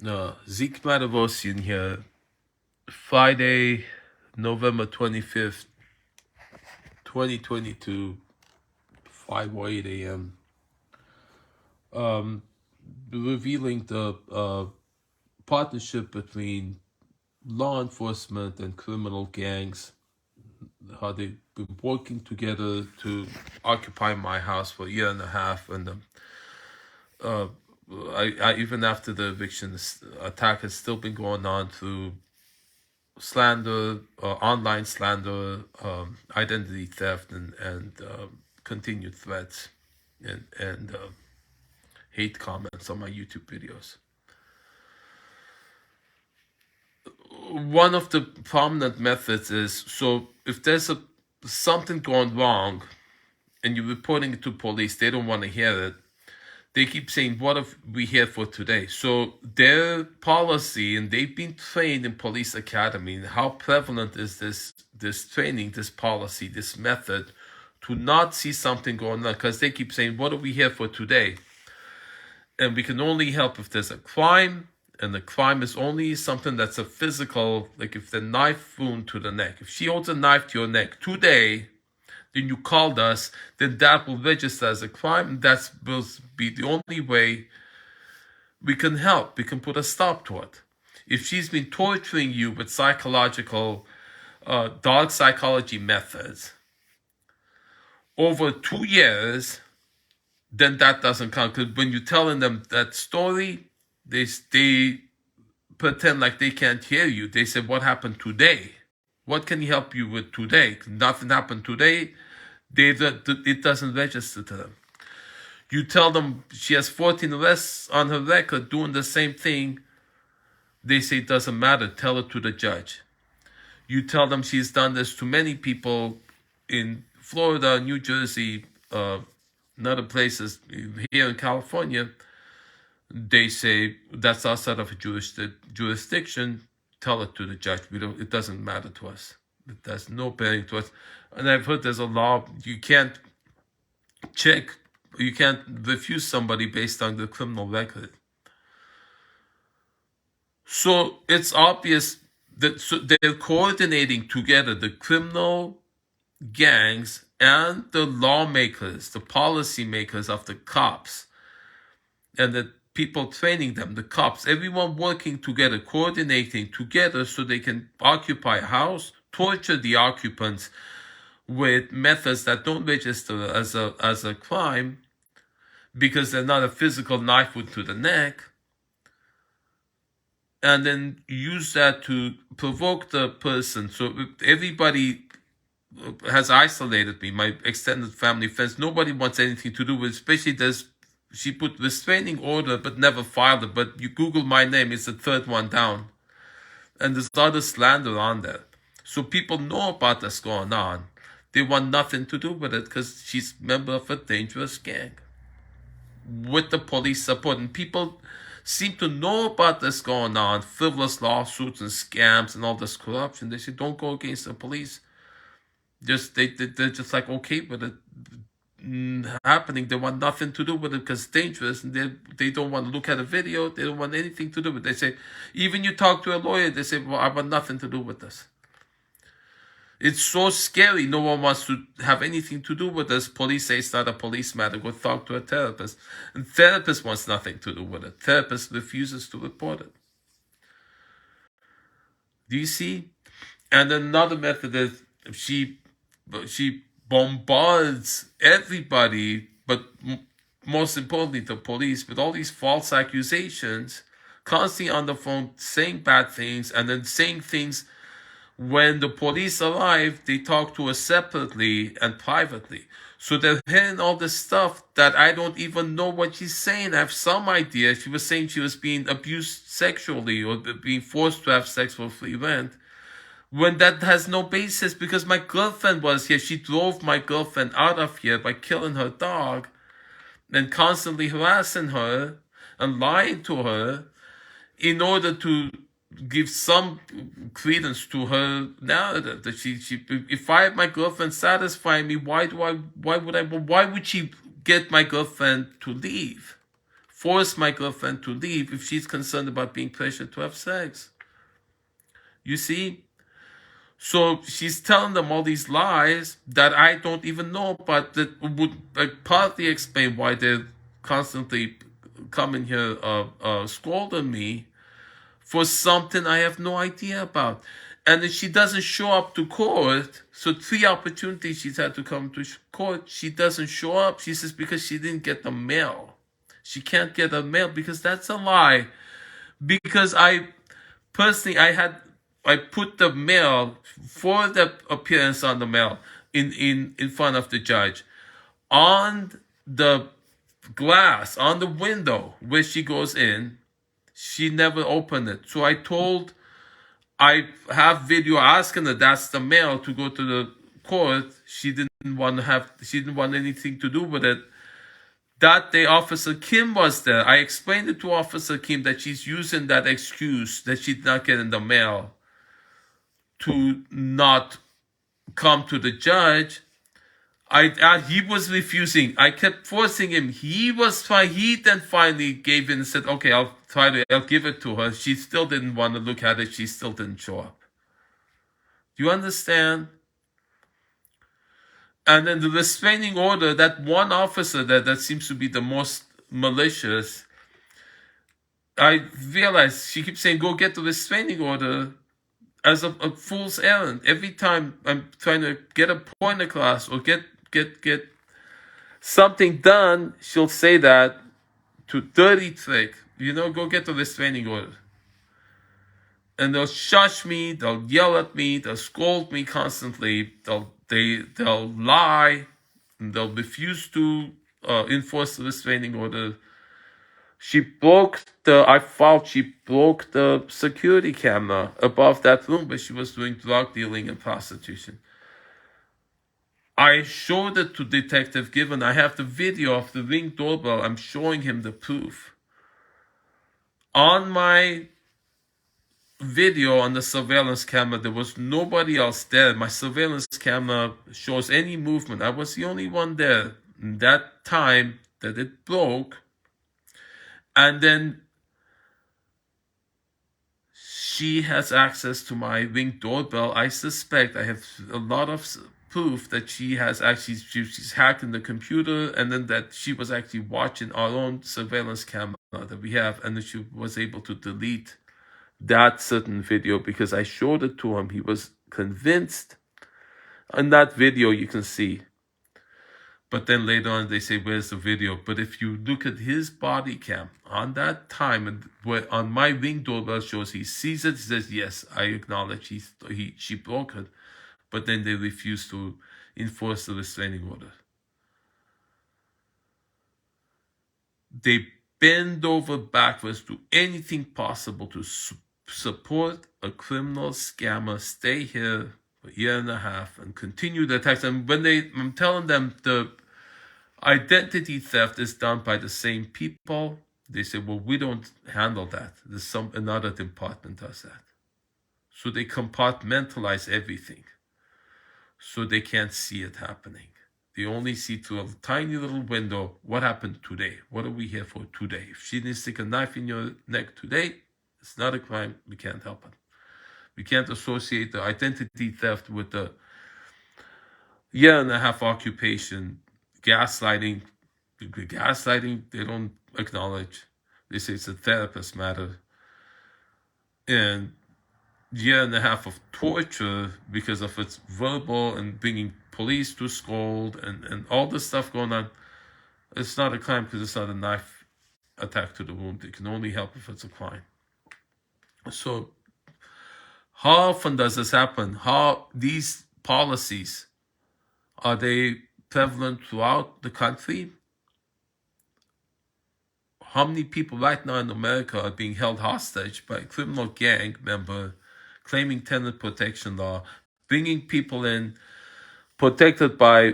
Zeke Matevosian here. Friday, November 25th, 2022, 5:08 a.m. Um, Revealing the partnership between law enforcement and criminal gangs, how they've been working together to occupy my house for a year and a half, and uh, even after the eviction, this attack has still been going on through slander, online slander, identity theft, and continued threats and hate comments on my YouTube videos. One of the prominent methods is, so if there's something going wrong and you're reporting it to police, they don't want to hear it. They keep saying, what are we here for today? So their policy, and they've been trained in police academy, and how prevalent is this training, this policy, this method, to not see something going on, because they keep saying, what are we here for today? And we can only help if there's a crime, and the crime is only something that's a physical, like if the knife wound to the neck. If she holds a knife to your neck today, then you called us, then that will register as a crime, and that will be the only way we can help. We can put a stop to it. If she's been torturing you with psychological, dog psychology methods over 2 years, then that doesn't count. Because when you're telling them that story, they pretend like they can't hear you. They say, what happened today? What can he help you with today? Nothing happened today. It doesn't register to them. You tell them she has 14 arrests on her record doing the same thing. They say it doesn't matter. Tell it to the judge. You tell them she's done this to many people in Florida, New Jersey, and other places here in California. They say that's outside of a jurisdiction. Tell it to the judge. It doesn't matter to us. It has no bearing to us. And I've heard there's a law, you can't refuse somebody based on the criminal record. So it's obvious that they're coordinating together, the criminal gangs and the lawmakers, the policymakers of the cops, and the people training them, the cops, everyone working together, coordinating together so they can occupy a house, torture the occupants with methods that don't register as a crime because they're not a physical knife wound to the neck, and then use that to provoke the person. So everybody has isolated me, my extended family, friends. Nobody wants anything to do with it, especially she put restraining order but never filed it. But you Google my name, it's the third one down. And there's other slander on there. So people know about this going on. They want nothing to do with it because she's a member of a dangerous gang with the police support. And people seem to know about this going on, frivolous lawsuits and scams and all this corruption. They say, don't go against the police. They're just like okay with it happening. They want nothing to do with it because it's dangerous, and they don't want to look at a video. They don't want anything to do with it. They say, even you talk to a lawyer, they say, well, I want nothing to do with this. It's so scary. No one wants to have anything to do with this. Police say it's not a police matter. Go talk to a therapist. And therapist wants nothing to do with it. Therapist refuses to report it. Do you see? And another method is she bombards everybody, but most importantly the police, with all these false accusations, constantly on the phone saying bad things, and then saying things. When the police arrive, they talk to us separately and privately. So they're hearing all this stuff that I don't even know what she's saying. I have some idea. She was saying she was being abused sexually or being forced to have sex for free rent, when that has no basis, because my girlfriend was here. She drove my girlfriend out of here by killing her dog and constantly harassing her and lying to her in order to give some credence to her narrative that she if I have my girlfriend satisfying me, why would she get my girlfriend to leave force my girlfriend to leave if she's concerned about being pressured to have sex. You see? So she's telling them all these lies that I don't even know about, that would partly explain why they're constantly coming here scolding me for something I have no idea about. And if she doesn't show up to court, so 3 opportunities she's had to come to court, she doesn't show up. She says because she didn't get the mail. She can't get the mail because that's a lie. Because I personally, I put the mail for the appearance on the mail in front of the judge on the glass on the window where she goes in. She never opened it. So I have video asking her that's the mail to go to the court. She didn't want anything to do with it. That day, Officer Kim was there. I explained it to Officer Kim that she's using that excuse that she's not getting the mail to not come to the judge. He was refusing. I kept forcing him. He was trying. He then finally gave in and said, "Okay, I'll give it to her." She still didn't want to look at it. She still didn't show up. Do you understand? And then the restraining order, that one officer that seems to be the most malicious, I realized she keeps saying, "Go get the restraining order," as a fool's errand. Every time I'm trying to get a point across or get something done, she'll say that to dirty trick. Go get the restraining order. And they'll shush me, they'll yell at me, they'll scold me constantly, they'll lie, and they'll refuse to enforce the restraining order. I felt she broke the security camera above that room where she was doing drug dealing and prostitution. I showed it to Detective Given. I have the video of the Ring doorbell. I'm showing him the proof. On my video on the surveillance camera, there was nobody else there. My surveillance camera shows any movement. I was the only one there. In that time that it broke, and then she has access to my Ring doorbell. I suspect I have a lot of proof that she's hacked in the computer, and then that she was actually watching our own surveillance camera that we have, and that she was able to delete that certain video because I showed it to him. He was convinced. On that video you can see. But then later on they say, where's the video? But if you look at his body cam on that time, and where on my Ring doorbell shows he sees it, he says, yes, I acknowledge she broke it. But then they refuse to enforce the restraining order. They bend over backwards, do anything possible to support a criminal scammer, stay here for a year and a half and continue the attacks. And when I'm telling them the identity theft is done by the same people, they say, well, we don't handle that. Another department does that. So they compartmentalize everything. So they can't see it happening. They only see through a tiny little window what happened today. What are we here for today? If she didn't stick a knife in your neck today, it's not a crime. We can't help it. We can't associate the identity theft with the year and a half occupation, gaslighting. Gaslighting, they don't acknowledge. They say it's a therapist matter. And year and a half of torture because of its verbal and bringing police to scold and all this stuff going on. It's not a crime because it's not a knife attack to the wound. It can only help if it's a crime. So how often does this happen? How these policies, are they prevalent throughout the country? How many people right now in America are being held hostage by a criminal gang member claiming tenant protection law, bringing people in protected by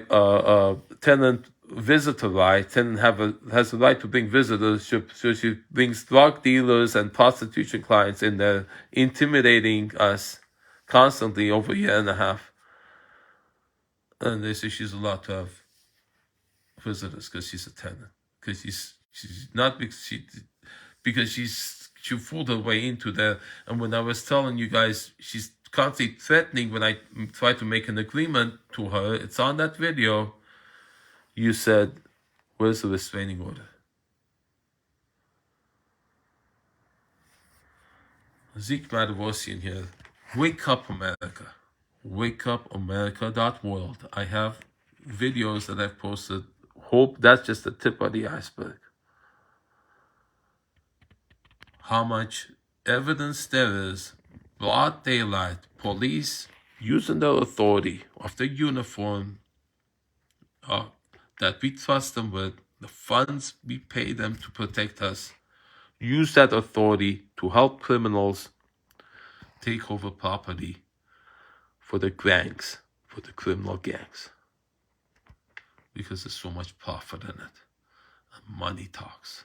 tenant visitor right? Tenant has a right to bring visitors, so she brings drug dealers and prostitution clients in there, intimidating us constantly over a year and a half. And they say she's allowed to have visitors because she's a tenant, because she's She's not because she fooled her way into that. And when I was telling you guys, she's constantly threatening when I try to make an agreement to her. It's on that video. You said, "Where's the restraining order?" Zeke Matevosian here. Wake up, America. WakeUpAmerica.world. I have videos that I've posted. Hope that's just the tip of the iceberg. How much evidence there is, broad daylight, police using their authority of their uniform that we trust them with, the funds we pay them to protect us, use that authority to help criminals take over property for the gangs, for the criminal gangs. Because there's so much profit in it. And money talks.